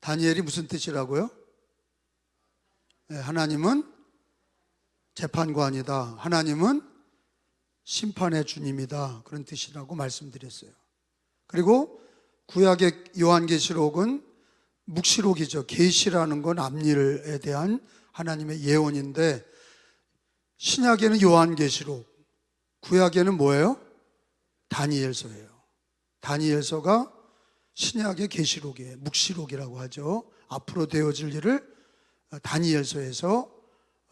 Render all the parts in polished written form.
다니엘이 무슨 뜻이라고요? 네, 하나님은 재판관이다. 하나님은 심판의 주님이다. 그런 뜻이라고 말씀드렸어요. 그리고 구약의 요한계시록은 묵시록이죠. 계시라는 건 앞일에 대한 하나님의 예언인데, 신약에는 요한계시록, 구약에는 뭐예요? 다니엘서예요. 다니엘서가 신약의 계시록이에요. 묵시록이라고 하죠. 앞으로 되어질 일을 다니엘서에서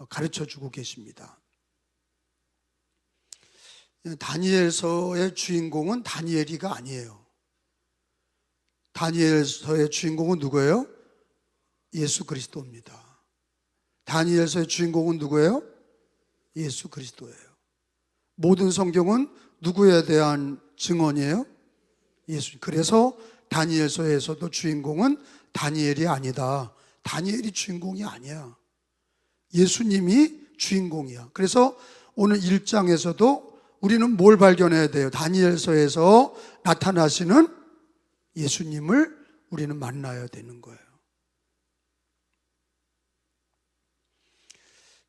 가르쳐주고 계십니다. 다니엘서의 주인공은 다니엘이가 아니에요. 다니엘서의 주인공은 누구예요? 예수 그리스도입니다. 다니엘서의 주인공은 누구예요? 예수 그리스도예요. 모든 성경은 누구에 대한 증언이에요? 예수. 그래서 다니엘서에서도 주인공은 다니엘이 아니다. 다니엘이 주인공이 아니야. 예수님이 주인공이야. 그래서 오늘 1장에서도 우리는 뭘 발견해야 돼요? 다니엘서에서 나타나시는 예수님을 우리는 만나야 되는 거예요.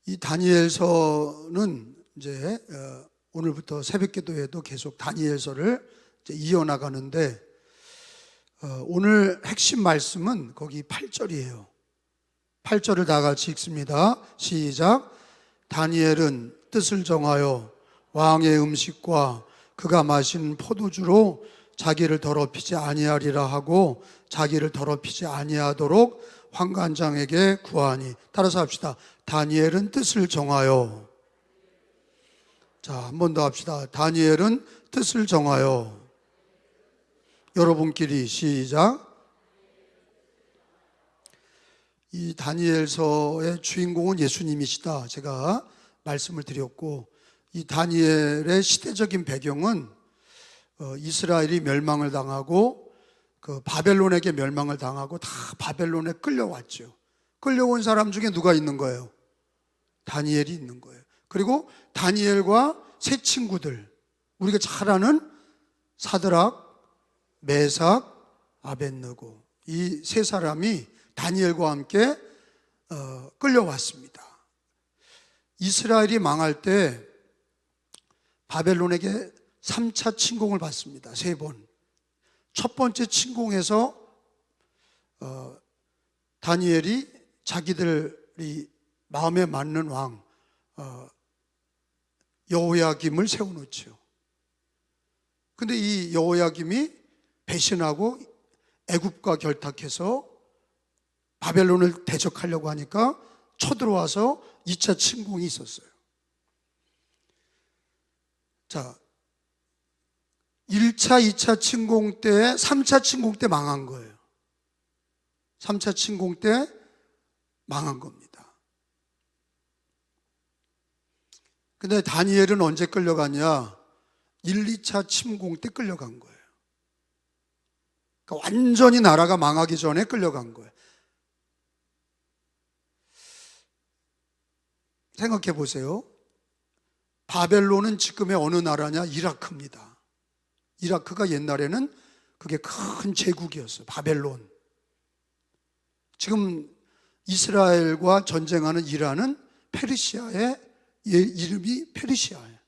이 다니엘서는 이제 오늘부터 새벽기도에도 계속 다니엘서를 이제 이어나가는데, 오늘 핵심 말씀은 거기 8절이에요. 8절을 다 같이 읽습니다. 시작. 다니엘은 뜻을 정하여 왕의 음식과 그가 마신 포도주로 자기를 더럽히지 아니하리라 하고 자기를 더럽히지 아니하도록 환관장에게 구하니. 따라서 합시다. 다니엘은 뜻을 정하여. 자, 한 번 더 합시다. 다니엘은 뜻을 정하여. 여러분끼리 시작. 이 다니엘서의 주인공은 예수님이시다. 제가 말씀을 드렸고, 이 다니엘의 시대적인 배경은 이스라엘이 멸망을 당하고 그 바벨론에게 멸망을 당하고 다 바벨론에 끌려왔죠. 끌려온 사람 중에 누가 있는 거예요? 다니엘이 있는 거예요. 그리고 다니엘과 세 친구들, 우리가 잘 아는 사드락, 메삭, 아벳느고, 이 세 사람이 다니엘과 함께 끌려왔습니다. 이스라엘이 망할 때 바벨론에게 3차 침공을 받습니다. 3번. 첫 번째 침공에서 다니엘이 자기들이 마음에 맞는 왕 여호야김을 세워놓죠. 근데 이 여호야김이 배신하고 애굽과 결탁해서 바벨론을 대적하려고 하니까 쳐들어와서 2차 침공이 있었어요. 자, 1차, 2차 침공 때, 3차 침공 때 망한 거예요. 3차 침공 때 망한 겁니다. 근데 다니엘은 언제 끌려가냐? 1, 2차 침공 때 끌려간 거예요. 그러니까 완전히 나라가 망하기 전에 끌려간 거예요. 생각해 보세요. 바벨론은 지금의 어느 나라냐? 이라크입니다. 이라크가 옛날에는 그게 큰 제국이었어요. 바벨론. 지금 이스라엘과 전쟁하는 이란은 페르시아의 이름이 페르시아예요.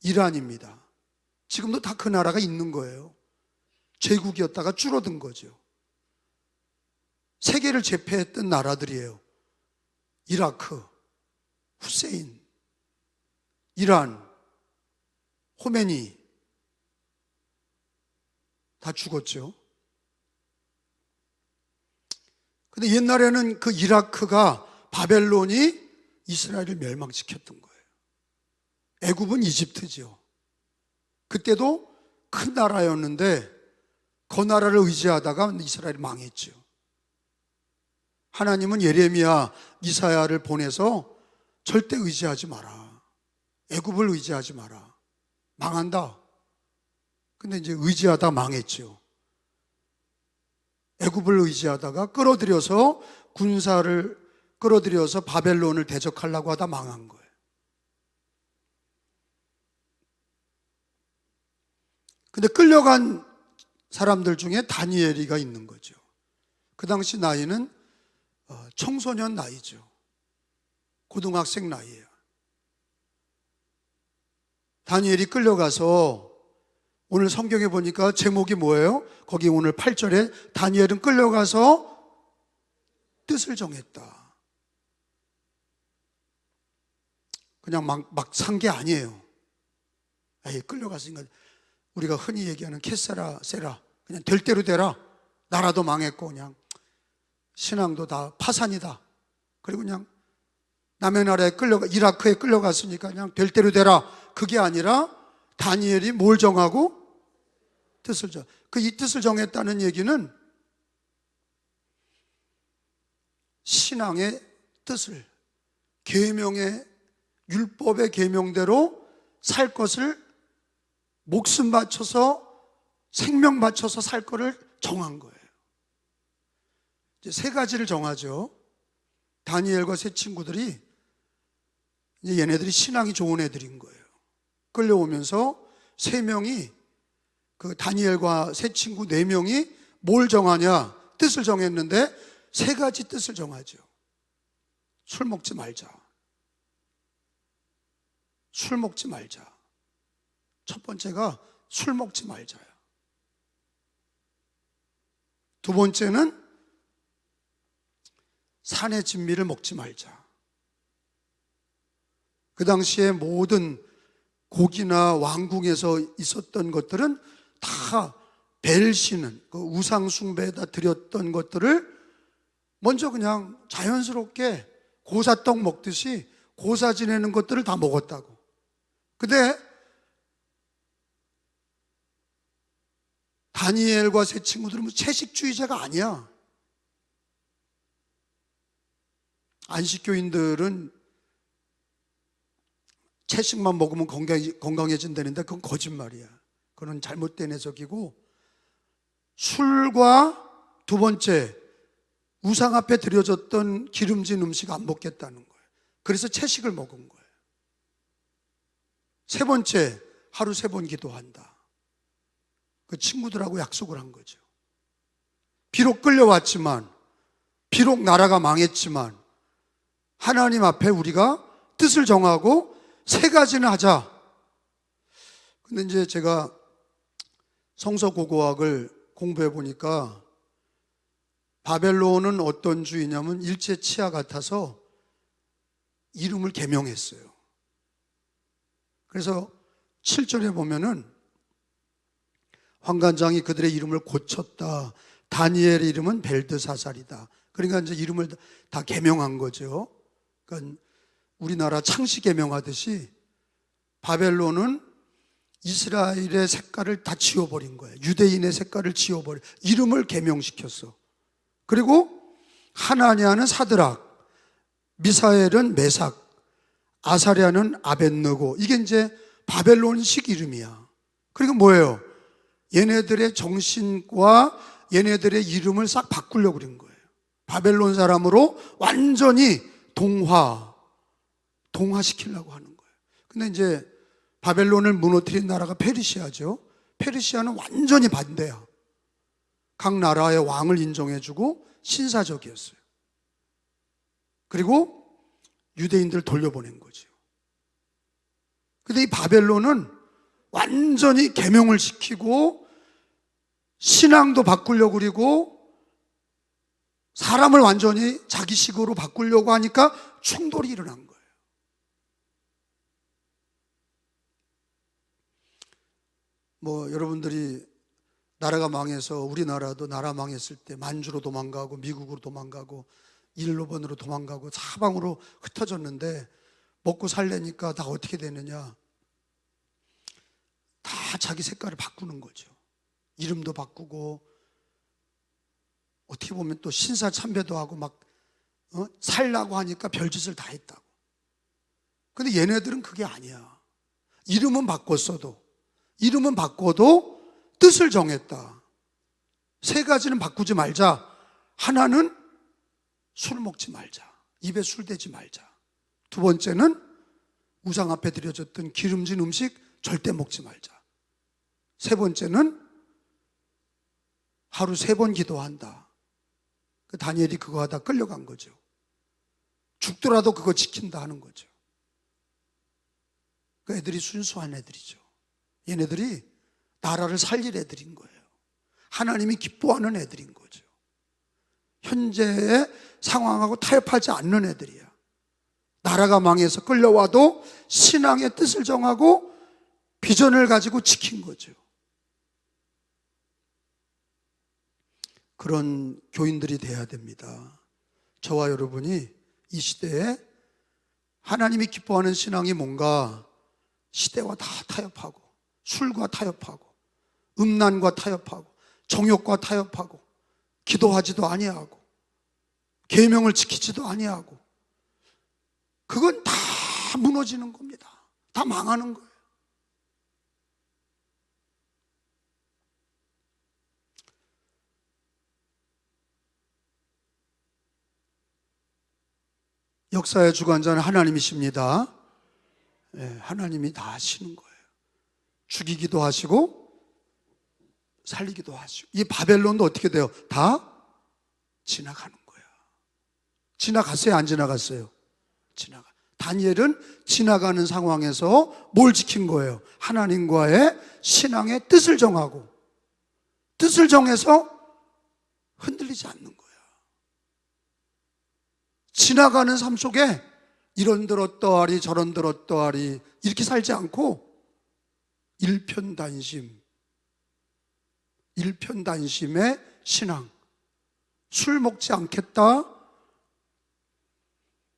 이란입니다. 지금도 다 그 나라가 있는 거예요. 제국이었다가 줄어든 거죠. 세계를 제패했던 나라들이에요. 이라크, 후세인, 이란, 호메니 다 죽었죠. 근데 옛날에는 그 이라크가 바벨론이 이스라엘을 멸망시켰던 거예요. 애굽은 이집트죠. 그때도 큰 나라였는데 그 나라를 의지하다가 이스라엘이 망했죠. 하나님은 예레미야, 이사야를 보내서 절대 의지하지 마라. 애굽을 의지하지 마라. 망한다. 근데 이제 의지하다 망했죠. 애굽을 의지하다가 끌어들여서 군사를 끌어들여서 바벨론을 대적하려고 하다 망한 거예요. 근데 끌려간 사람들 중에 다니엘이가 있는 거죠. 그 당시 나이는 청소년 나이죠. 고등학생 나이예요. 다니엘이 끌려가서 오늘 성경에 보니까 제목이 뭐예요? 거기 오늘 8절에 다니엘은 끌려가서 뜻을 정했다. 그냥 막 산 게 아니에요. 에이, 끌려갔으니까 우리가 흔히 얘기하는 캐세라 세라, 그냥 될 대로 되라. 나라도 망했고 그냥 신앙도 다 파산이다. 그리고 그냥 남의 나라에 이라크에 끌려갔으니까 그냥 될 대로 되라. 그게 아니라 다니엘이 뭘 정하고? 뜻을 정. 이 뜻을 정했다는 얘기는 신앙의 뜻을, 계명의 율법의 계명대로 살 것을 목숨 바쳐서 생명 바쳐서 살 거를 정한 거예요. 이제 세 가지를 정하죠. 다니엘과 세 친구들이 이제 얘네들이 신앙이 좋은 애들인 거예요. 끌려오면서 세 명이 그 다니엘과 세 친구 네 명이 뭘 정하냐? 뜻을 정했는데 세 가지 뜻을 정하죠. 술 먹지 말자. 술 먹지 말자. 첫 번째가 술 먹지 말자야. 두 번째는 산의 진미를 먹지 말자. 그 당시에 모든 고기나 왕궁에서 있었던 것들은 다 벨신은 그 우상 숭배에다 드렸던 것들을 먼저 그냥 자연스럽게 고사떡 먹듯이 고사 지내는 것들을 다 먹었다고. 근데 다니엘과 세 친구들은 뭐 채식주의자가 아니야. 안식교인들은 채식만 먹으면 건강해진다는데 그건 거짓말이야. 그건 잘못된 해석이고, 술과 두 번째 우상 앞에 드려졌던 기름진 음식 안 먹겠다는 거예요. 그래서 채식을 먹은 거예요. 세 번째, 하루 3번 기도한다. 그 친구들하고 약속을 한 거죠. 비록 끌려왔지만, 비록 나라가 망했지만 하나님 앞에 우리가 뜻을 정하고 세 가지는 하자. 근데 이제 제가 성서고고학을 공부해 보니까 바벨론은 어떤 주의냐면 일제 치하 같아서 이름을 개명했어요. 그래서 7절에 보면은 환관장이 그들의 이름을 고쳤다. 다니엘의 이름은 벨드사살이다. 그러니까 이제 이름을 다 개명한 거죠. 그러니까 우리나라 창씨 개명하듯이 바벨론은 이스라엘의 색깔을 다 지워버린 거예요. 유대인의 색깔을 지워버려 이름을 개명시켰어. 그리고 하나냐는 사드락, 미사엘은 메삭, 아사랴는 아벳느고. 이게 이제 바벨론식 이름이야. 그리고 뭐예요? 얘네들의 정신과 얘네들의 이름을 싹 바꾸려고 그런 거예요. 바벨론 사람으로 완전히 동화시키려고 하는 거예요. 근데 이제 바벨론을 무너뜨린 나라가 페르시아죠. 페르시아는 완전히 반대야. 각 나라의 왕을 인정해주고 신사적이었어요. 그리고 유대인들을 돌려보낸 거죠. 근데 이 바벨론은 완전히 계명을 시키고 신앙도 바꾸려고 그리고 사람을 완전히 자기식으로 바꾸려고 하니까 충돌이 일어난 거예요. 뭐 여러분들이 나라가 망해서 우리나라도 나라 망했을 때 만주로 도망가고 미국으로 도망가고 일본으로 도망가고 사방으로 흩어졌는데 먹고 살려니까 다 어떻게 되느냐? 다 자기 색깔을 바꾸는 거죠. 이름도 바꾸고 어떻게 보면 또 신사참배도 하고 막 살라고 하니까 별짓을 다 했다고. 근데 얘네들은 그게 아니야. 이름은 바꿨어도 뜻을 정했다. 세 가지는 바꾸지 말자. 하나는 술 먹지 말자. 입에 술 대지 말자. 두 번째는 우상 앞에 드려졌던 기름진 음식 절대 먹지 말자. 세 번째는 하루 3번 기도한다. 그 다니엘이 그거 하다 끌려간 거죠. 죽더라도 그거 지킨다 하는 거죠. 그 애들이 순수한 애들이죠. 얘네들이 나라를 살릴 애들인 거예요. 하나님이 기뻐하는 애들인 거죠. 현재의 상황하고 타협하지 않는 애들이야. 나라가 망해서 끌려와도 신앙의 뜻을 정하고 비전을 가지고 지킨 거죠. 그런 교인들이 돼야 됩니다. 저와 여러분이 이 시대에 하나님이 기뻐하는 신앙이 뭔가, 시대와 다 타협하고 술과 타협하고 음란과 타협하고 정욕과 타협하고 기도하지도 아니하고 계명을 지키지도 아니하고, 그건 다 무너지는 겁니다. 다 망하는 거예요. 역사의 주관자는 하나님이십니다. 네, 하나님이 다 하시는 거예요. 죽이기도 하시고 살리기도 하시고. 이 바벨론도 어떻게 돼요? 다 지나가는 거예요. 지나갔어요? 안 지나갔어요? 다니엘은 지나가는 상황에서 뭘 지킨 거예요? 하나님과의 신앙의 뜻을 정하고, 뜻을 정해서 흔들리지 않는 거예요. 지나가는 삶 속에 이런들 어떠하리 저런들 어떠하리 이렇게 살지 않고 일편단심의 신앙. 술 먹지 않겠다,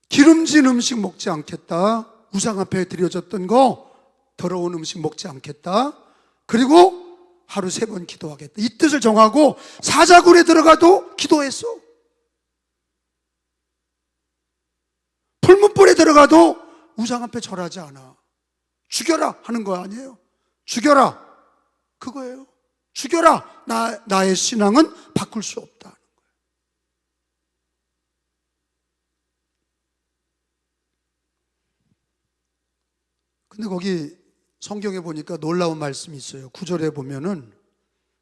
기름진 음식 먹지 않겠다, 우상 앞에 드려졌던 거 더러운 음식 먹지 않겠다, 그리고 하루 3번 기도하겠다. 이 뜻을 정하고 사자굴에 들어가도 기도했어. 풀문불에 들어가도 우상 앞에 절하지 않아. 죽여라 하는 거 아니에요. 죽여라, 그거예요. 죽여라. 나의 신앙은 바꿀 수 없다 하는 거예요. 근데 거기 성경에 보니까 놀라운 말씀이 있어요. 9절에 보면은,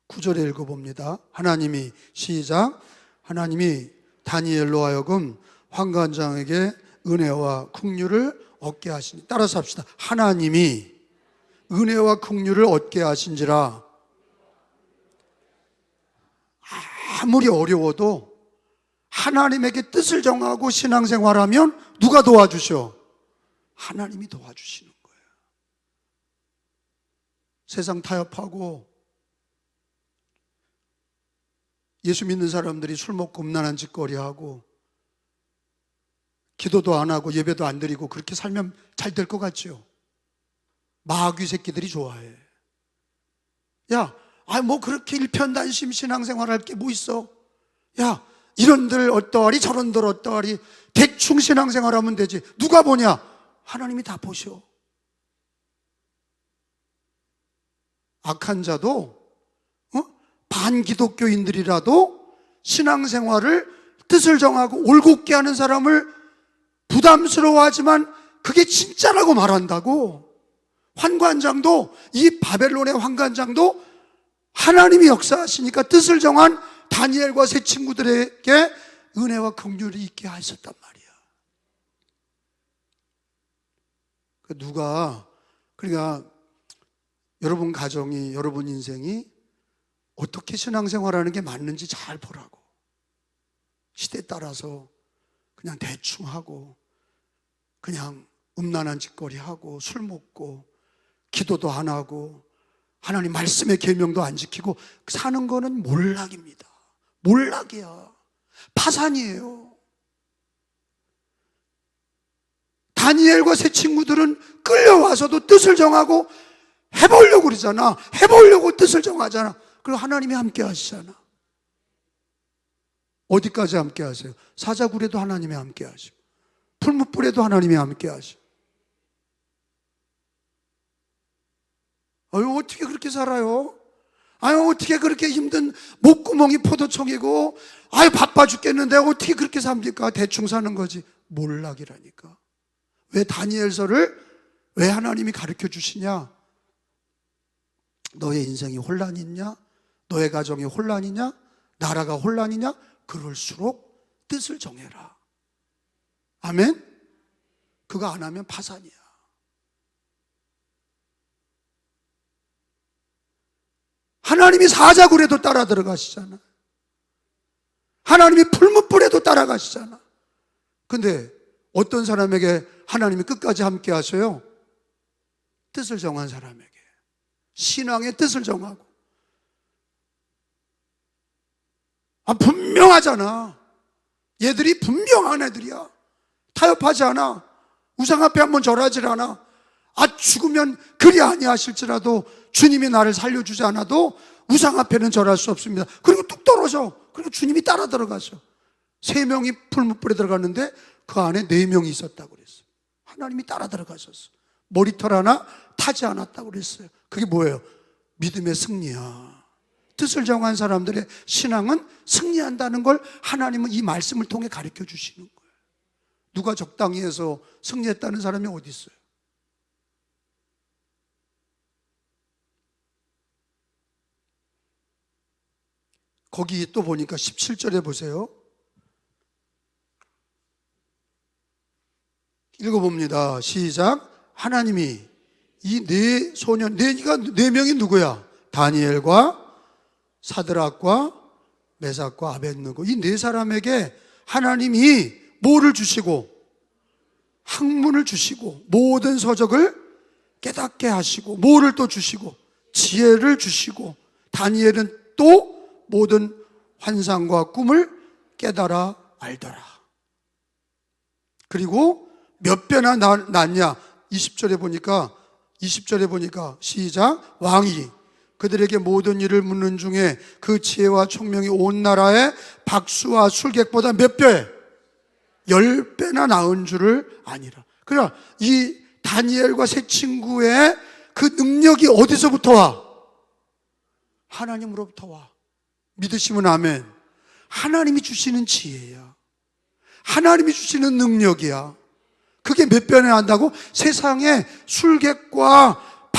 9절에 읽어봅니다. 하나님이, 시작. 하나님이 다니엘로 하여금 환관장에게 은혜와 긍휼을 얻게 하시니. 따라서 합시다. 하나님이 은혜와 긍휼을 얻게 하신지라. 아무리 어려워도 하나님에게 뜻을 정하고 신앙생활하면 누가 도와주셔? 하나님이 도와주시는 거예요. 세상 타협하고 예수 믿는 사람들이 술 먹고 음란한 짓거리하고 기도도 안 하고 예배도 안 드리고 그렇게 살면 잘 될 것 같죠? 마귀 새끼들이 좋아해. 야, 뭐 그렇게 일편단심 신앙생활 할 게 뭐 있어? 야, 이런들 어떠하리 저런들 어떠하리 대충 신앙생활 하면 되지. 누가 보냐? 하나님이 다 보셔. 악한 자도 반기독교인들이라도 신앙생활을 뜻을 정하고 올곧게 하는 사람을 부담스러워하지만 그게 진짜라고 말한다고. 환관장도, 이 바벨론의 환관장도 하나님이 역사하시니까 뜻을 정한 다니엘과 세 친구들에게 은혜와 긍휼이 있게 하셨단 말이야. 그러니까 여러분 가정이, 여러분 인생이 어떻게 신앙생활하는 게 맞는지 잘 보라고. 시대에 따라서 그냥 대충 하고 그냥 음란한 짓거리 하고 술 먹고 기도도 안 하고 하나님 말씀의 계명도 안 지키고 사는 거는 몰락입니다. 몰락이야. 파산이에요. 다니엘과 세 친구들은 끌려와서도 뜻을 정하고 해보려고 그러잖아. 해보려고 뜻을 정하잖아. 그리고 하나님이 함께 하시잖아. 어디까지 함께 하세요? 사자굴에도 하나님이 함께 하시고 풀무불에도 하나님이 함께 하시고. 아유, 어떻게 그렇게 살아요? 아유, 어떻게 그렇게 힘든 목구멍이 포도청이고 아유, 바빠 죽겠는데 어떻게 그렇게 삽니까? 대충 사는 거지. 몰락이라니까. 왜 다니엘서를 왜 하나님이 가르쳐 주시냐? 너의 인생이 혼란이 있냐? 너의 가정이 혼란이냐? 나라가 혼란이냐? 그럴수록 뜻을 정해라. 아멘? 그거 안 하면 파산이야. 하나님이 사자굴에도 따라 들어가시잖아. 하나님이 풀무불에도 따라가시잖아. 근데 어떤 사람에게 하나님이 끝까지 함께 하셔요? 뜻을 정한 사람에게. 신앙의 뜻을 정하고. 분명하잖아. 얘들이 분명한 애들이야. 타협하지 않아. 우상 앞에 한번 절하지 않아. 죽으면 그리 아니하실지라도 주님이 나를 살려주지 않아도 우상 앞에는 절할 수 없습니다. 그리고 뚝 떨어져. 그리고 주님이 따라 들어가셔. 3명이 풀무불에 들어갔는데 그 안에 4명이 있었다고 그랬어요. 하나님이 따라 들어가셨어. 머리털 하나 타지 않았다고 그랬어요. 그게 뭐예요? 믿음의 승리야. 뜻을 정한 사람들의 신앙은 승리한다는 걸 하나님은 이 말씀을 통해 가르쳐 주시는 거예요. 누가 적당히 해서 승리했다는 사람이 어디 있어요? 거기 또 보니까 17절에 보세요. 읽어봅니다. 시작. 하나님이 이 4소년, 4명이 누구야? 다니엘과 사드락과 메삭과 아벳느고, 이 4사람에게 하나님이 뭐를 주시고? 학문을 주시고 모든 서적을 깨닫게 하시고, 뭐를 또 주시고? 지혜를 주시고, 다니엘은 또 모든 환상과 꿈을 깨달아 알더라. 그리고 몇 배나 낫냐? 20절에 보니까 시작. 왕이 그들에게 모든 일을 묻는 중에 그 지혜와 총명이 온 나라의 박수와 술객보다 몇 배? 10배나 나은 줄을 아니라. 그러나 이 다니엘과 세 친구의 그 능력이 어디서부터 와? 하나님으로부터 와. 믿으시면 아멘. 하나님이 주시는 지혜야. 하나님이 주시는 능력이야. 그게 몇 배나 한다고? 세상에 술객과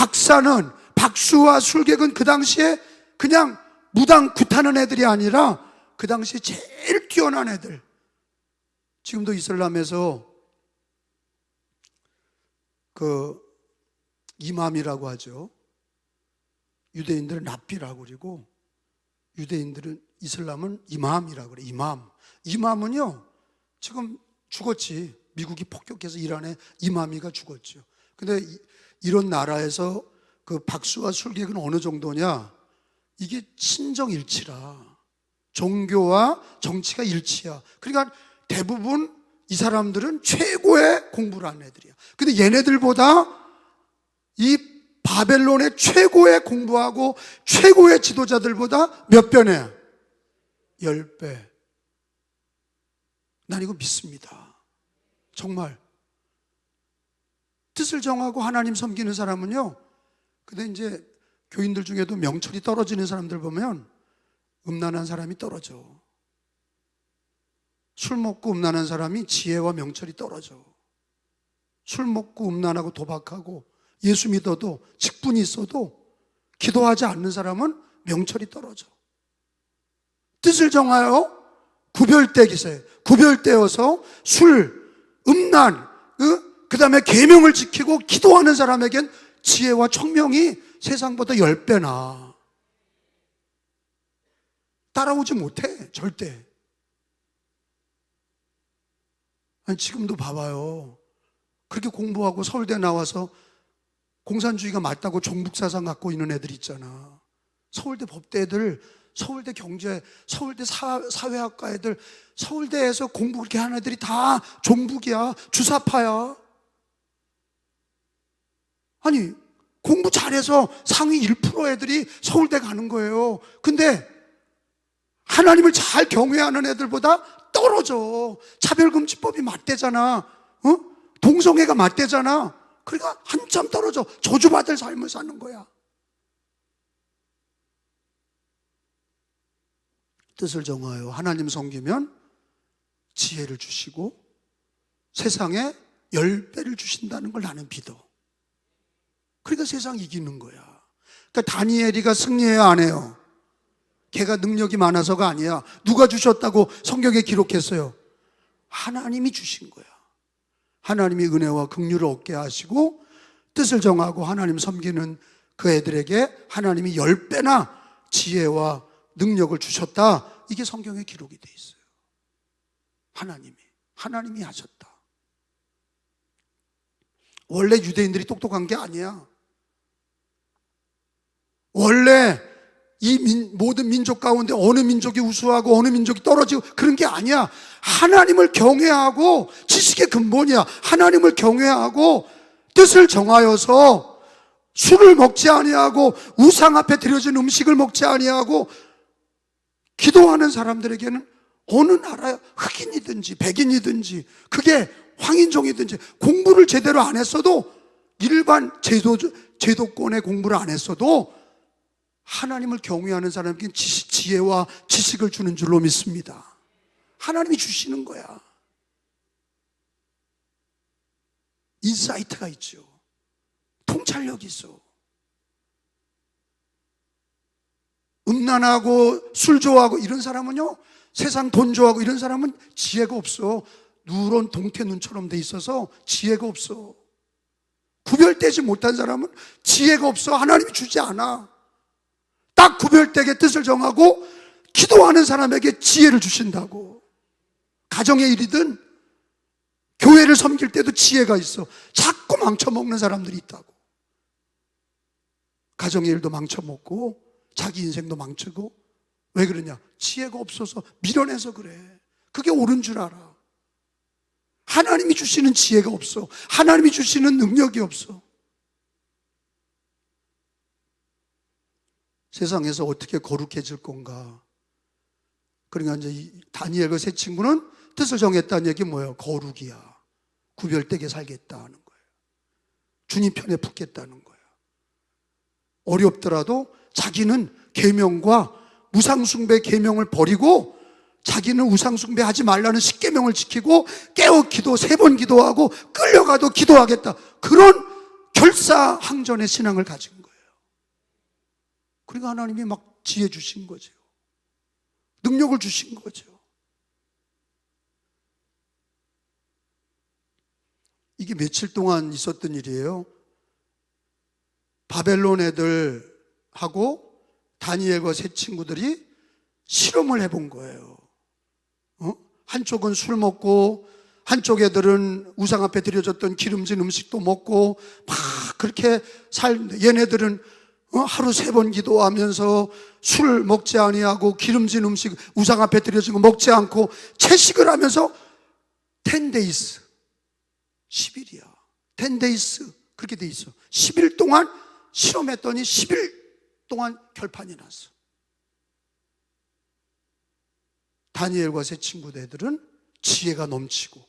박수와 술객은 그 당시에 그냥 무당 굿하는 애들이 아니라 그 당시에 제일 뛰어난 애들. 지금도 이슬람에서 그 이맘이라고 하죠. 유대인들은 랍비라고 그러고 유대인들은, 이슬람은 이맘이라고 그래. 이맘은요 지금 죽었지. 미국이 폭격해서 이란에 이마미가 죽었죠. 근데 이런 나라에서 그 박수와 술객은 어느 정도냐? 이게 친정일치라. 종교와 정치가 일치야. 그러니까 대부분 이 사람들은 최고의 공부를 하는 애들이야. 근데 얘네들보다 이 바벨론의 최고의 공부하고 최고의 지도자들보다 몇 배냐? 10배. 난 이거 믿습니다. 정말 뜻을 정하고 하나님 섬기는 사람은요, 근데 이제 교인들 중에도 명철이 떨어지는 사람들 보면 음란한 사람이 떨어져. 술 먹고 음란한 사람이 지혜와 명철이 떨어져. 술 먹고 음란하고 도박하고 예수 믿어도 직분이 있어도 기도하지 않는 사람은 명철이 떨어져. 뜻을 정하여 구별되어서 술, 음란, 그 다음에 계명을 지키고 기도하는 사람에겐 지혜와 총명이 세상보다 10배나. 따라오지 못해, 절대. 아니, 지금도 봐봐요. 그렇게 공부하고 서울대 나와서 공산주의가 맞다고 종북사상 갖고 있는 애들 있잖아. 서울대 법대 애들, 서울대 경제, 서울대 사회학과 애들, 서울대에서 공부 그렇게 하는 애들이 다 종북이야. 주사파야. 아니, 공부 잘해서 상위 1% 애들이 서울대 가는 거예요. 근데 하나님을 잘 경외하는 애들보다 떨어져. 차별금지법이 맞대잖아. 동성애가 맞대잖아. 그러니까 한참 떨어져. 저주받을 삶을 사는 거야. 뜻을 정하여 하나님 섬기면 지혜를 주시고 세상에 10배를 주신다는 걸 나는 믿어. 그러니까 세상 이기는 거야. 그러니까 다니엘이가 승리해야 안 해요? 걔가 능력이 많아서가 아니야. 누가 주셨다고 성경에 기록했어요? 하나님이 주신 거야. 하나님이 은혜와 긍휼을 얻게 하시고 뜻을 정하고 하나님 섬기는 그 애들에게 하나님이 10배나 지혜와 능력을 주셨다. 이게 성경에 기록이 돼 있어요. 하나님이 하셨다. 원래 유대인들이 똑똑한 게 아니야. 원래 이 모든 민족 가운데 어느 민족이 우수하고 어느 민족이 떨어지고 그런 게 아니야. 하나님을 경외하고, 지식의 근본이야. 하나님을 경외하고 뜻을 정하여서 술을 먹지 아니하고 우상 앞에 드려진 음식을 먹지 아니하고 기도하는 사람들에게는 어느 나라 흑인이든지 백인이든지 그게 황인종이든지 공부를 제대로 안 했어도, 일반 제도권의 공부를 안 했어도 하나님을 경외하는 사람에게는 지혜와 지식을 주는 줄로 믿습니다. 하나님이 주시는 거야. 인사이트가 있죠. 통찰력이 있어. 음란하고 술 좋아하고 이런 사람은요, 세상 돈 좋아하고 이런 사람은 지혜가 없어. 누런 동태 눈처럼 돼 있어서 지혜가 없어. 구별되지 못한 사람은 지혜가 없어. 하나님이 주지 않아. 딱 구별되게 뜻을 정하고 기도하는 사람에게 지혜를 주신다고. 가정의 일이든 교회를 섬길 때도 지혜가 있어. 자꾸 망쳐먹는 사람들이 있다고. 가정의 일도 망쳐먹고 자기 인생도 망치고. 왜 그러냐? 지혜가 없어서 밀어내서 그래. 그게 옳은 줄 알아. 하나님이 주시는 지혜가 없어. 하나님이 주시는 능력이 없어. 세상에서 어떻게 거룩해질 건가? 그러니까 이제 이 다니엘과 세 친구는 뜻을 정했다는 얘기 뭐예요? 거룩이야. 구별되게 살겠다 하는 거예요. 주님 편에 붙겠다는 거예요. 어렵더라도 자기는 계명과 우상숭배 계명을 버리고 자기는 우상숭배하지 말라는 십계명을 지키고 깨어 기도 3번 기도하고 끌려가도 기도하겠다. 그런 결사항전의 신앙을 가진 거예요. 그러니까 하나님이 막 지혜 주신 거죠. 능력을 주신 거죠. 이게 며칠 동안 있었던 일이에요. 바벨론 애들하고 다니엘과 세 친구들이 실험을 해본 거예요. 한쪽은 술 먹고 한쪽 애들은 우상 앞에 드려졌던 기름진 음식도 먹고 막 그렇게 살는데, 얘네들은 하루 3번 기도하면서 술 먹지 아니하고 기름진 음식 우상 앞에 드려진 거 먹지 않고 채식을 하면서 10days 10일이야 10days 그렇게 돼 있어. 10일 동안 실험했더니 10일 동안 결판이 났어. 다니엘과 세 친구들은 지혜가 넘치고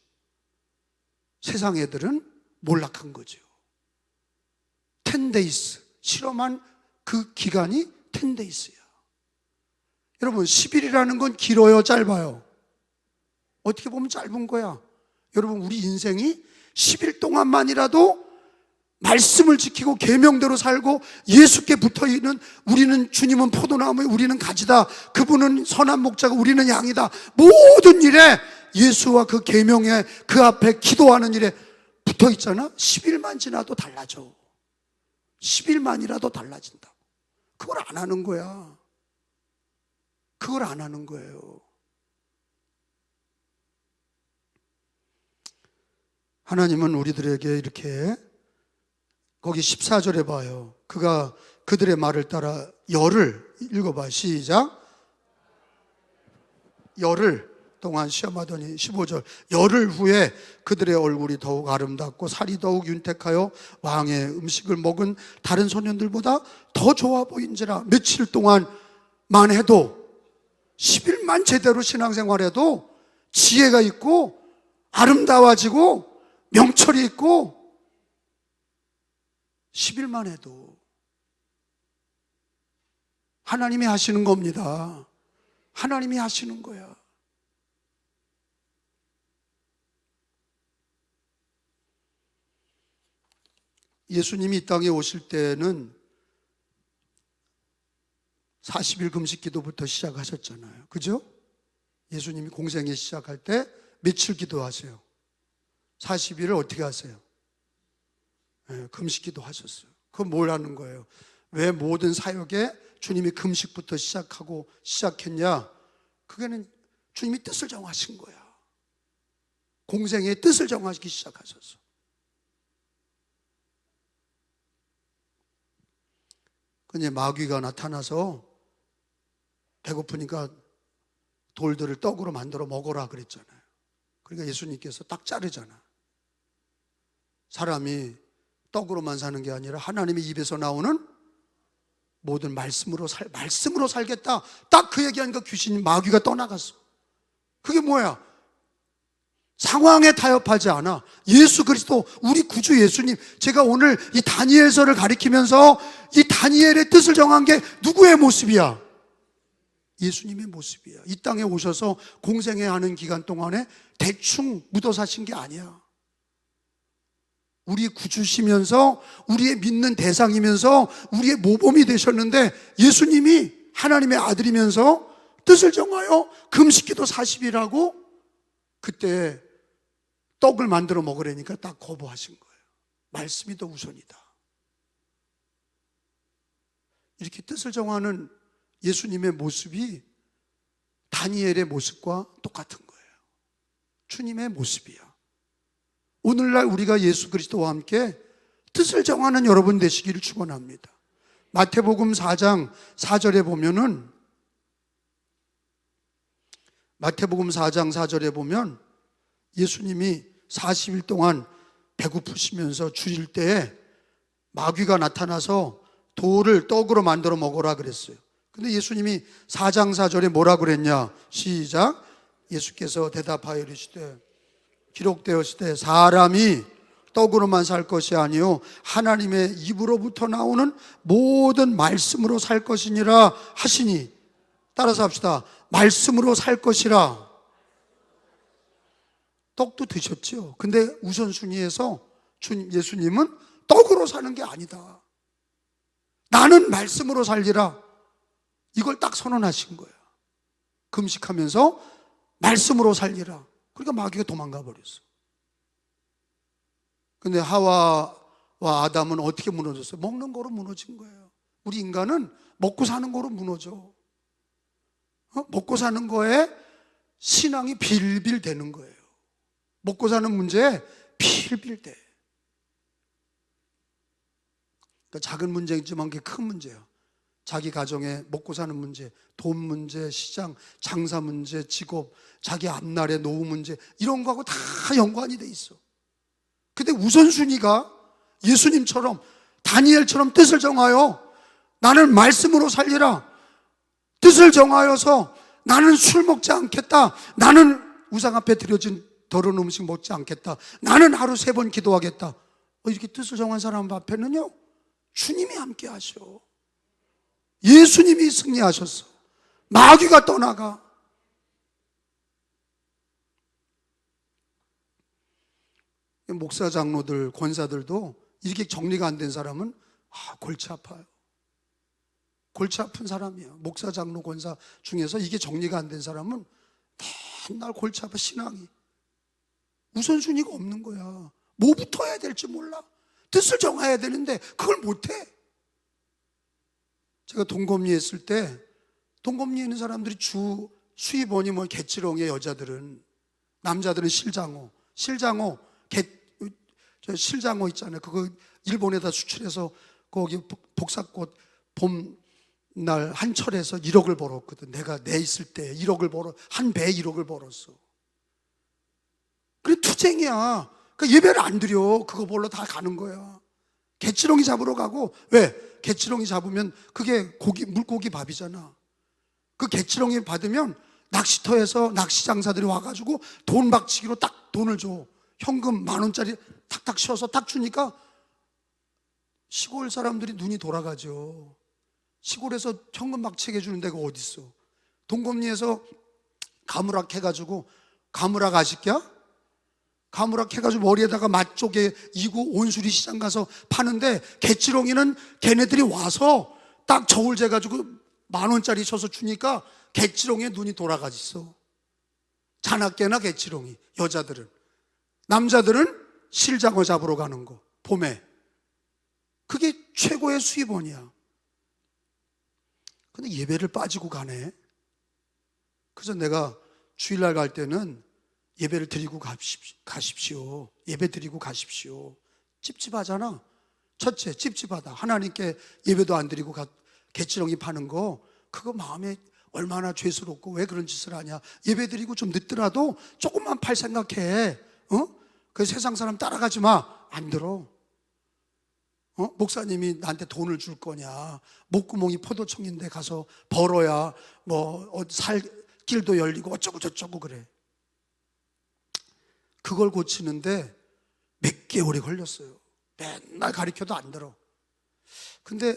세상 애들은 몰락한 거죠. 10days 실험한 그 기간이 10days야. 여러분 10일이라는 건 길어요, 짧아요? 어떻게 보면 짧은 거야. 여러분 우리 인생이 10일 동안만이라도 말씀을 지키고 계명대로 살고 예수께 붙어있는, 우리는 주님은 포도나무, 우리는 가지다, 그분은 선한 목자고 우리는 양이다, 모든 일에 예수와 그 계명에 그 앞에 기도하는 일에 붙어있잖아. 10일만 지나도 달라져. 10일만이라도 달라진다. 그걸 안 하는 거야. 그걸 안 하는 거예요. 하나님은 우리들에게 이렇게, 거기 14절에 봐요. 그가 그들의 말을 따라 열흘, 읽어봐, 시작. 열흘 동안 시험하더니 15절, 열흘 후에 그들의 얼굴이 더욱 아름답고 살이 더욱 윤택하여 왕의 음식을 먹은 다른 소년들보다 더 좋아 보인지라. 며칠 동안만 해도, 10일만 제대로 신앙생활해도 지혜가 있고 아름다워지고 명철이 있고, 10일만 해도 하나님이 하시는 겁니다. 하나님이 하시는 거야. 예수님이 이 땅에 오실 때는 40일 금식 기도부터 시작하셨잖아요. 그죠? 예수님이 공생애 시작할 때 며칠 기도하세요? 40일을 어떻게 하세요? 네, 금식 기도 하셨어요. 그건 뭘 하는 거예요? 왜 모든 사역에 주님이 금식부터 시작했냐? 그게는 주님이 뜻을 정하신 거야. 공생애의 뜻을 정하기 시작하셨어. 근데 마귀가 나타나서 배고프니까 돌들을 떡으로 만들어 먹어라 그랬잖아요. 그러니까 예수님께서 딱 자르잖아. 사람이 떡으로만 사는 게 아니라 하나님의 입에서 나오는 모든 말씀으로 살겠다. 딱 그 얘기하니까 귀신이 마귀가 떠나갔어. 그게 뭐야? 상황에 타협하지 않아. 예수 그리스도, 우리 구주 예수님. 제가 오늘 이 다니엘서를 가리키면서 이 다니엘의 뜻을 정한 게 누구의 모습이야? 예수님의 모습이야. 이 땅에 오셔서 공생애 하는 기간 동안에 대충 묻어 사신 게 아니야. 우리 구주시면서 우리의 믿는 대상이면서 우리의 모범이 되셨는데, 예수님이 하나님의 아들이면서 뜻을 정하여 금식기도 40일하고 그때 떡을 만들어 먹으려니까 딱 거부하신 거예요. 말씀이 더 우선이다. 이렇게 뜻을 정하는 예수님의 모습이 다니엘의 모습과 똑같은 거예요. 주님의 모습이야. 오늘날 우리가 예수 그리스도와 함께 뜻을 정하는 여러분 되시기를 축원합니다. 마태복음 4장 4절에 보면은, 마태복음 4장 4절에 보면 예수님이 40일 동안 배고프시면서 주일 때에 마귀가 나타나서 돌을 떡으로 만들어 먹으라 그랬어요. 근데 예수님이 4장 4절에 뭐라 그랬냐? 시작. 예수께서 대답하여 이르시되 기록되었으되 사람이 떡으로만 살 것이 아니요 하나님의 입으로부터 나오는 모든 말씀으로 살 것이니라 하시니, 따라서 합시다. 말씀으로 살 것이라. 떡도 드셨죠. 근데 우선순위에서 예수님은 떡으로 사는 게 아니다. 나는 말씀으로 살리라. 이걸 딱 선언하신 거예요. 금식하면서 말씀으로 살리라. 그러니까 마귀가 도망가 버렸어. 근데 하와와 아담은 어떻게 무너졌어요? 먹는 거로 무너진 거예요. 우리 인간은 먹고 사는 거로 무너져. 먹고 사는 거에 신앙이 빌빌 되는 거예요. 먹고 사는 문제에 빌빌 돼. 그러니까 작은 문제이지만 그게 큰 문제야. 자기 가정에 먹고 사는 문제, 돈 문제, 시장, 장사 문제, 직업, 자기 앞날의 노후 문제, 이런 거하고 다 연관이 돼 있어. 근데 우선순위가 예수님처럼, 다니엘처럼 뜻을 정하여 나는 말씀으로 살리라. 뜻을 정하여서 나는 술 먹지 않겠다. 나는 우상 앞에 드려진 더러운 음식 먹지 않겠다. 나는 하루 3번 기도하겠다. 이렇게 뜻을 정한 사람 앞에는요, 주님이 함께 하셔. 예수님이 승리하셨어. 마귀가 떠나가. 목사, 장로들, 권사들도 이렇게 정리가 안 된 사람은 골치 아파요. 골치 아픈 사람이야. 목사, 장로, 권사 중에서 이게 정리가 안 된 사람은 맨날 골치 아파. 신앙이 우선순위가 없는 거야. 뭐부터 해야 될지 몰라. 뜻을 정해야 되는데 그걸 못해. 제가 동검리에 있을 때, 동검리에 있는 사람들이 수입원이 뭐 개치렁의 여자들은, 남자들은 실장호 실장호 있잖아요. 그거 일본에다 수출해서 거기 복사꽃 봄날 한철에서 1억을 벌었거든. 내가 내 있을 때 1억을 벌어, 한 배 1억을 벌었어. 그래, 투쟁이야. 그러니까 예배를 안 드려. 그거 벌러 다 가는 거야. 개치렁이 잡으러 가고. 왜? 개치렁이 잡으면 그게 물고기 밥이잖아. 그 개치렁이 받으면 낚시터에서 낚시 장사들이 와가지고 돈 박치기로 딱 돈을 줘. 현금 10,000원짜리 탁탁 씌워서 딱 주니까 시골 사람들이 눈이 돌아가죠. 시골에서 현금 박치게 해주는 데가 어딨어. 동검리에서 가무락 해가지고, 가무락 아실게요? 가무락 해가지고 머리에다가 맛조개 이고 온수리 시장 가서 파는데, 개치렁이는 걔네들이 와서 딱 저울 재가지고 10,000원짜리 줘서 주니까 개치롱에 눈이 돌아가있어. 자나깨나 개치롱이. 여자들은. 남자들은 실장어 잡으러 가는 거, 봄에. 그게 최고의 수입원이야. 근데 예배를 빠지고 가네. 그래서 내가 주일날 갈 때는 예배를 드리고 가십시오. 예배 드리고 가십시오. 찝찝하잖아. 첫째, 찝찝하다. 하나님께 예배도 안 드리고 개치렁이 파는 거, 그거 마음에 얼마나 죄스럽고 왜 그런 짓을 하냐. 예배 드리고 좀 늦더라도 조금만 팔 생각해. 그 세상 사람 따라가지 마. 안 들어. 목사님이 나한테 돈을 줄 거냐. 목구멍이 포도청인데 가서 벌어야 살 길도 열리고 어쩌고 저쩌고 그래. 그걸 고치는데 몇 개월이 걸렸어요. 맨날 가르쳐도 안 들어. 근데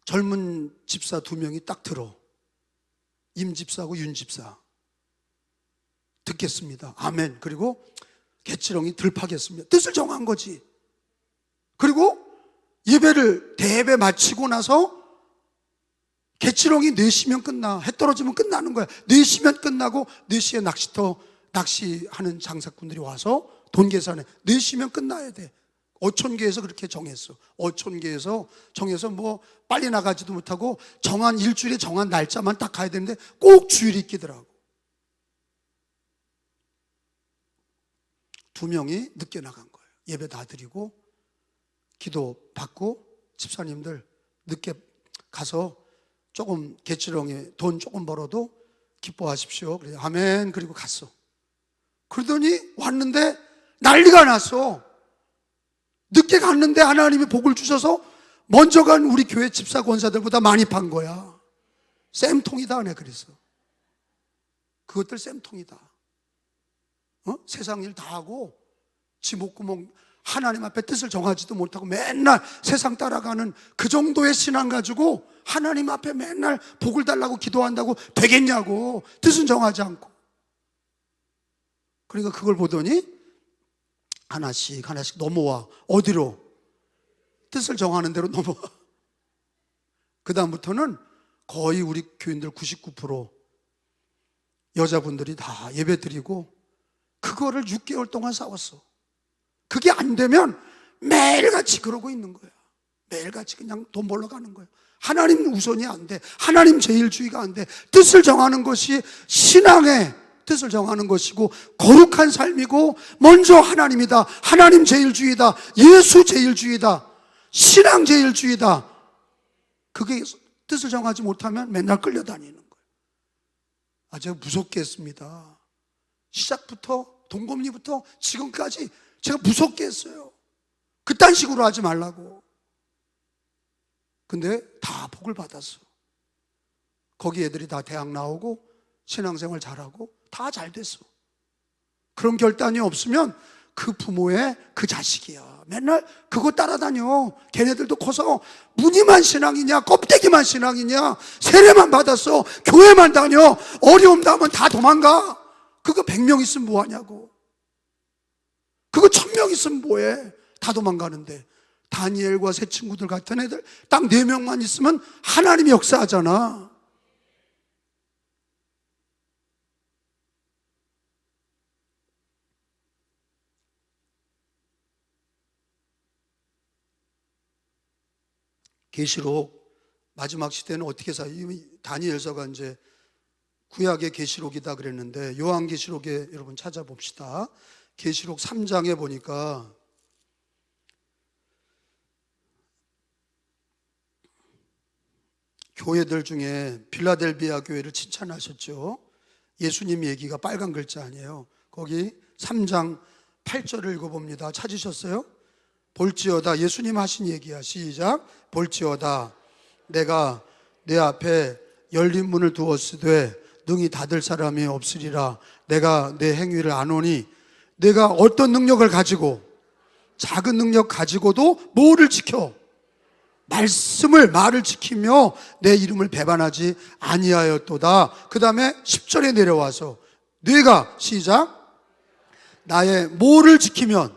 젊은 집사 2명이 딱 들어. 임 집사하고 윤 집사. 듣겠습니다. 아멘. 그리고 개치렁이 들파겠습니다. 뜻을 정한 거지. 그리고 대예배 마치고 나서 개치렁이 4시면 끝나. 해 떨어지면 끝나는 거야. 4시면 끝나고 4시에 낚시하는 장사꾼들이 와서 돈 계산해. 4시면 끝나야 돼. 어촌계에서 그렇게 정했어. 어촌계에서 정해서 빨리 나가지도 못하고 일주일에 정한 날짜만 딱 가야 되는데 꼭 주일이 끼더라고. 2명이 늦게 나간 거예요. 예배 다 드리고 기도 받고 집사님들 늦게 가서 조금 개치렁에 돈 조금 벌어도 기뻐하십시오. 그래 아멘. 그리고 갔어. 그러더니 왔는데 난리가 났어. 늦게 갔는데 하나님이 복을 주셔서 먼저 간 우리 교회 집사 권사들보다 많이 판 거야. 쌤통이다. 내 그래서 그것들 쌤통이다. 세상 일 다 하고 지 목구멍 하나님 앞에 뜻을 정하지도 못하고 맨날 세상 따라가는 그 정도의 신앙 가지고 하나님 앞에 맨날 복을 달라고 기도한다고 되겠냐고. 뜻은 정하지 않고. 그러니까 그걸 보더니 하나씩 넘어와. 어디로? 뜻을 정하는 대로 넘어와. 그 다음부터는 거의 우리 교인들 99% 여자분들이 다 예배 드리고 그거를 6개월 동안 싸웠어. 그게 안 되면 매일같이 그러고 있는 거야. 매일같이 그냥 돈 벌러 가는 거야. 하나님 우선이 안 돼. 하나님 제일주의가 안 돼. 뜻을 정하는 것이 신앙의 뜻을 정하는 것이고 거룩한 삶이고 먼저 하나님이다. 하나님 제일주의다. 예수 제일주의다. 신앙 제일주의다. 그게 뜻을 정하지 못하면 맨날 끌려다니는 거예요. 제가 무섭게 했습니다. 시작부터 동검리부터 지금까지 제가 무섭게 했어요. 그딴 식으로 하지 말라고. 근데 다 복을 받았어. 거기 애들이 다 대학 나오고 신앙생활 잘하고 다 잘 됐어. 그런 결단이 없으면 그 부모의 그 자식이야. 맨날 그거 따라다녀. 걔네들도 커서 무늬만 신앙이냐 껍데기만 신앙이냐 세례만 받았어 교회만 다녀 어려움 나면 다 도망가. 그거 100명 있으면 뭐하냐고. 그거 1000명 있으면 뭐해. 다 도망가는데. 다니엘과 새 친구들 같은 애들 딱 4명만 있으면 하나님이 역사하잖아. 계시록 마지막 시대는 어떻게 다니엘서가 이제 구약의 계시록이다 그랬는데 요한계시록에 여러분 찾아봅시다. 계시록 3장에 보니까 교회들 중에 빌라델비아 교회를 칭찬하셨죠. 예수님 얘기가 빨간 글자 아니에요. 거기 3장 8절을 읽어봅니다. 찾으셨어요? 볼지어다. 예수님 하신 얘기야. 시작. 볼지어다 내가 내 앞에 열린 문을 두었으되 능히 닫을 사람이 없으리라. 내가 내 행위를 아노니 내가 어떤 능력을 가지고 작은 능력 가지고도 뭐를 지켜? 말을 지키며 내 이름을 배반하지 아니하였도다. 그 다음에 10절에 내려와서 네가 시작 나의 뭐를 지키면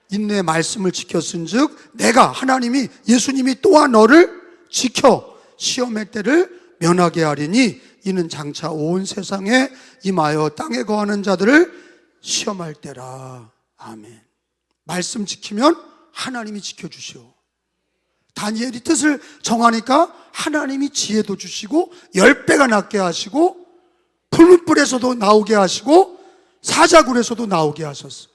인내 말씀을 지켰은즉 내가 하나님이 예수님이 또한 너를 지켜 시험의 때를 면하게 하리니 이는 장차 온 세상에 임하여 땅에 거하는 자들을 시험할 때라. 아멘. 말씀 지키면 하나님이 지켜주시오. 다니엘이 뜻을 정하니까 하나님이 지혜도 주시고 10배가 낫게 하시고 풀무불에서도 나오게 하시고 사자굴에서도 나오게 하셨어.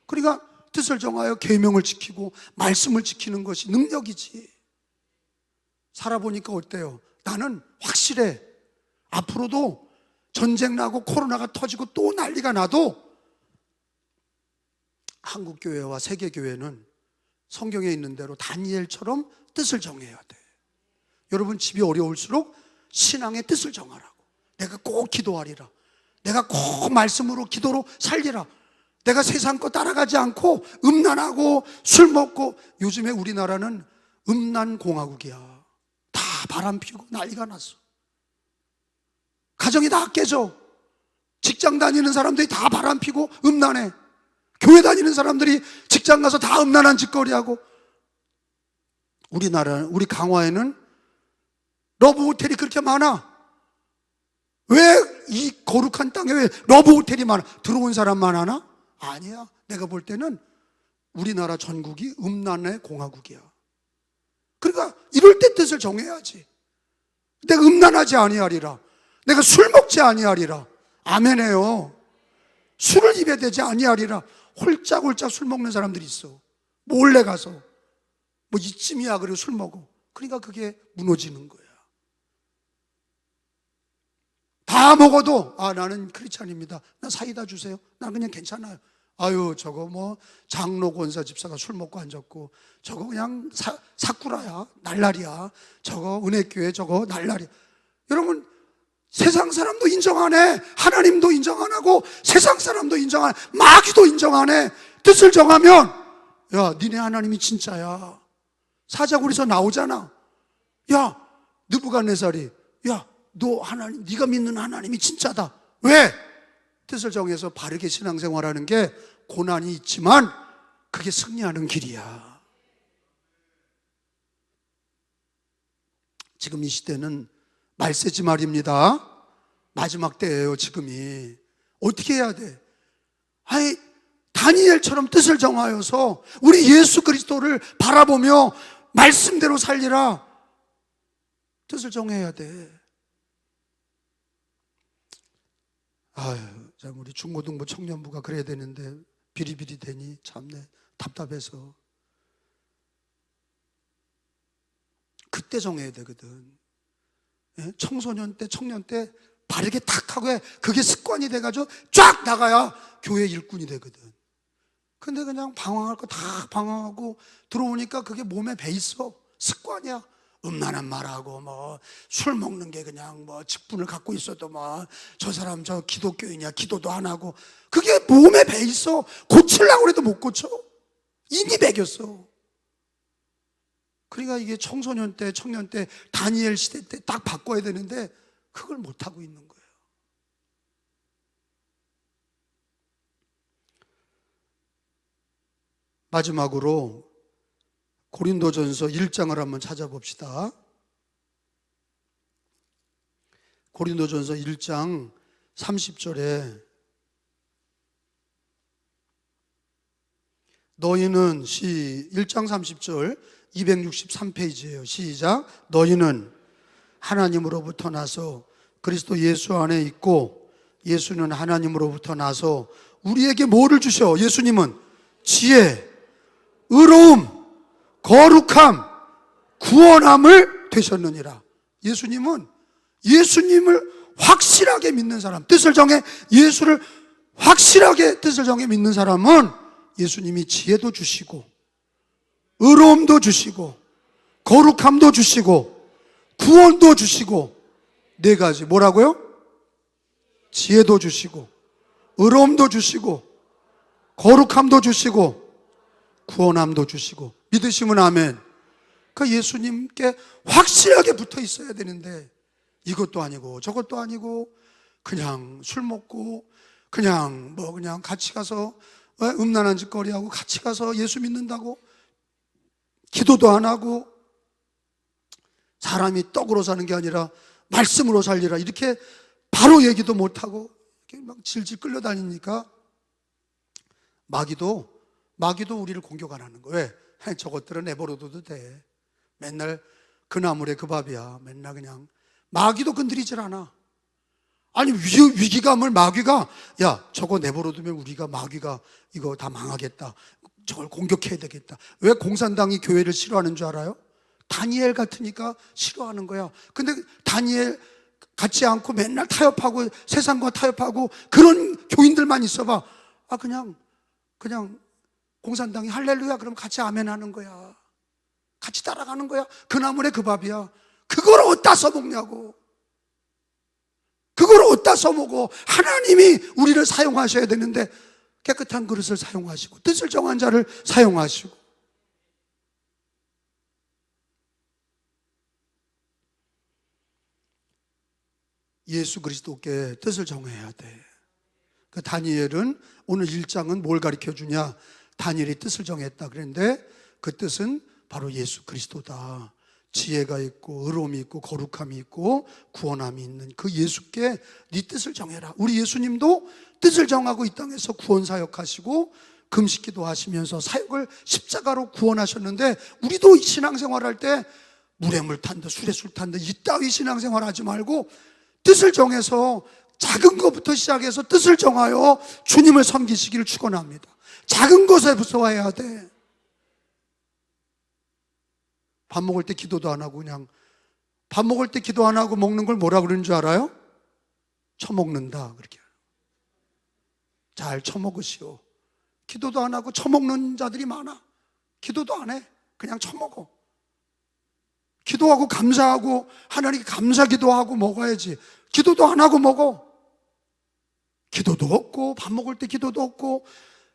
그러니까 뜻을 정하여 계명을 지키고 말씀을 지키는 것이 능력이지. 살아보니까 어때요? 나는 확실해. 앞으로도 전쟁 나고 코로나가 터지고 또 난리가 나도 한국교회와 세계교회는 성경에 있는 대로 다니엘처럼 뜻을 정해야 돼. 여러분 집이 어려울수록 신앙의 뜻을 정하라고. 내가 꼭 기도하리라. 내가 꼭 말씀으로 기도로 살리라. 내가 세상 거 따라가지 않고 음란하고 술 먹고. 요즘에 우리나라는 음란 공화국이야. 다 바람 피우고 난리가 났어. 가정이 다 깨져. 직장 다니는 사람들이 다 바람 피고 음란해. 교회 다니는 사람들이 직장 가서 다 음란한 짓거리하고. 우리 강화에는 러브 호텔이 그렇게 많아. 왜 이 거룩한 땅에 왜 러브 호텔이 많아? 들어온 사람만 하나? 아니야. 내가 볼 때는 우리나라 전국이 음란의 공화국이야. 그러니까 이럴 때 뜻을 정해야지. 내가 음란하지 아니하리라. 내가 술 먹지 아니하리라. 아멘해요. 술을 입에 대지 아니하리라. 홀짝홀짝 술 먹는 사람들이 있어. 몰래 가서 뭐 이쯤이야 그리고 술 먹어. 그러니까 그게 무너지는 거야. 다 먹어도 나는 크리스찬입니다. 나 사이다 주세요. 나 그냥 괜찮아요. 아유 저거 뭐 장로 권사 집사가 술 먹고 앉았고 저거 그냥 사쿠라야 날라리야. 저거 은혜교회 저거 날라리야. 여러분 세상 사람도 인정 안 해. 하나님도 인정 안 하고 세상 사람도 인정 안 해. 마귀도 인정 안 해. 뜻을 정하면 야 니네 하나님이 진짜야. 사자굴에서 나오잖아. 야 느부갓네살이 야 너 하나님 네가 믿는 하나님이 진짜다. 왜? 뜻을 정해서 바르게 신앙생활하는 게 고난이 있지만 그게 승리하는 길이야. 지금 이 시대는 말세지 말입니다. 마지막 때예요. 지금이 어떻게 해야 돼? 아니 다니엘처럼 뜻을 정하여서 우리 예수 그리스도를 바라보며 말씀대로 살리라. 뜻을 정해야 돼. 아유, 참 우리 중고등부 청년부가 그래야 되는데 비리비리 되니 참내 답답해서. 그때 정해야 되거든. 청소년 때, 청년 때 바르게 탁 하고 해. 그게 습관이 돼가지고 쫙 나가야 교회 일꾼이 되거든. 근데 그냥 방황할 거 다 방황하고 들어오니까 그게 몸에 배 있어. 습관이야. 음란한 말하고 뭐 술 먹는 게 그냥 뭐 직분을 갖고 있어도 뭐 저 사람 저 기독교인이야 기도도 안 하고 그게 몸에 배 있어. 고치려고 해도 못 고쳐. 이미 배겼어. 그러니까 이게 청소년 때 청년 때 다니엘 시대 때 딱 바꿔야 되는데 그걸 못하고 있는 거예요. 마지막으로 고린도전서 1장을 한번 찾아봅시다. 고린도전서 1장 30절에 너희는 1장 30절 263페이지예요. 시작. 너희는 하나님으로부터 나서 그리스도 예수 안에 있고 예수는 하나님으로부터 나서 우리에게 뭐를 주셔? 예수님은 지혜, 의로움, 거룩함, 구원함을 되셨느니라. 예수님을 확실하게 믿는 사람, 뜻을 정해 예수를 확실하게 뜻을 정해 믿는 사람은 예수님이 지혜도 주시고 의로움도 주시고 거룩함도 주시고 구원도 주시고 네 가지 뭐라고요? 지혜도 주시고 의로움도 주시고 거룩함도 주시고 구원함도 주시고. 믿으시면 아멘. 그 예수님께 확실하게 붙어 있어야 되는데 이것도 아니고 저것도 아니고 그냥 술 먹고 그냥 그냥 같이 가서 음란한 짓거리하고 같이 가서 예수 믿는다고 기도도 안 하고 사람이 떡으로 사는 게 아니라 말씀으로 살리라. 이렇게 바로 얘기도 못하고 이렇게 막 질질 끌려다니니까 마귀도 우리를 공격 안 하는 거예요. 왜? 저것들은 내버려둬도 돼. 맨날 그 나물에 그 밥이야. 맨날 그냥. 마귀도 건드리질 않아. 아니 위기감을 마귀가, 야 저거 내버려두면 우리가, 마귀가 이거 다 망하겠다, 저걸 공격해야 되겠다. 왜 공산당이 교회를 싫어하는 줄 알아요? 다니엘 같으니까 싫어하는 거야. 근데 다니엘 같지 않고 맨날 타협하고 세상과 타협하고 그런 교인들만 있어봐. 그냥 공산당이 할렐루야 그럼 같이 아멘 하는 거야. 같이 따라가는 거야. 그 나물에 그 밥이야. 그걸 어디다 써먹냐고. 그걸 어디다 써먹어. 하나님이 우리를 사용하셔야 되는데 깨끗한 그릇을 사용하시고 뜻을 정한 자를 사용하시고. 예수 그리스도께 뜻을 정해야 돼. 그 다니엘은 오늘 1장은 뭘 가르쳐 주냐? 다니엘이 뜻을 정했다 그랬는데 그 뜻은 바로 예수 그리스도다. 지혜가 있고 의로움이 있고 거룩함이 있고 구원함이 있는 그 예수께 네 뜻을 정해라. 우리 예수님도 뜻을 정하고 이 땅에서 구원 사역하시고 금식기도 하시면서 사역을 십자가로 구원하셨는데, 우리도 신앙생활할 때 물에 물 탄다 술에 술 탄다 이따위 신앙생활 하지 말고 뜻을 정해서 작은 것부터 시작해서 뜻을 정하여 주님을 섬기시기를 축원합니다. 작은 것에부터 해야 돼. 밥 먹을 때 기도도 안 하고 그냥, 밥 먹을 때 기도 안 하고 먹는 걸 뭐라 그러는 줄 알아요? 처먹는다 그렇게. 잘 처먹으시오. 기도도 안 하고 처먹는 자들이 많아. 기도도 안 해. 그냥 처먹어. 기도하고 감사하고 하나님께 감사 기도하고 먹어야지. 기도도 안 하고 먹어. 기도도 없고 밥 먹을 때 기도도 없고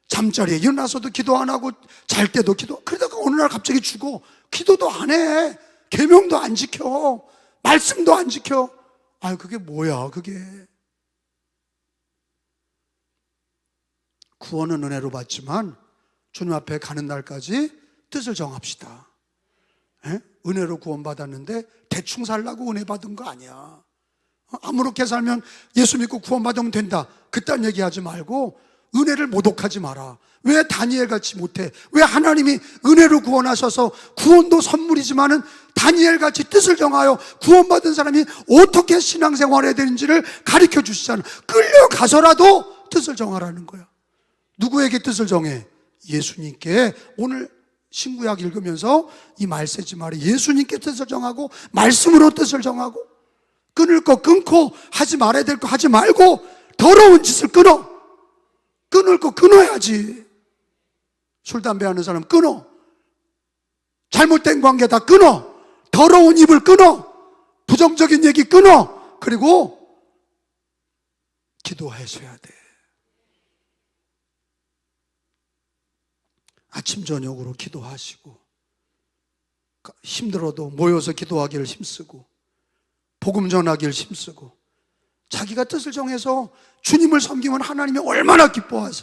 잠자리에 일어나서도 기도 안 하고 잘 때도 기도. 그러다가 어느 날 갑자기 죽어. 기도도 안 해. 계명도 안 지켜. 말씀도 안 지켜. 그게 뭐야 그게. 구원은 은혜로 받지만 주님 앞에 가는 날까지 뜻을 정합시다. 은혜로 구원받았는데 대충 살라고 은혜 받은 거 아니야. 아무렇게 살면 예수 믿고 구원받으면 된다 그딴 얘기하지 말고 은혜를 모독하지 마라. 왜 다니엘같이 못해? 왜 하나님이 은혜로 구원하셔서 구원도 선물이지만은 다니엘같이 뜻을 정하여 구원받은 사람이 어떻게 신앙생활해야 되는지를 가르쳐 주시잖아. 끌려가서라도 뜻을 정하라는 거야. 누구에게 뜻을 정해? 예수님께. 오늘 신구약 읽으면서 이 말세지 말에 예수님께 뜻을 정하고 말씀으로 뜻을 정하고, 끊을 거 끊고 하지 말아야 될 거 하지 말고 더러운 짓을 끊어. 끊을 거 끊어야지. 술 담배 하는 사람 끊어. 잘못된 관계 다 끊어. 더러운 입을 끊어. 부정적인 얘기 끊어. 그리고 기도하셔야 돼. 아침 저녁으로 기도하시고, 힘들어도 모여서 기도하기를 힘쓰고, 복음 전하기를 힘쓰고, 자기가 뜻을 정해서 주님을 섬기면 하나님이 얼마나 기뻐하세요.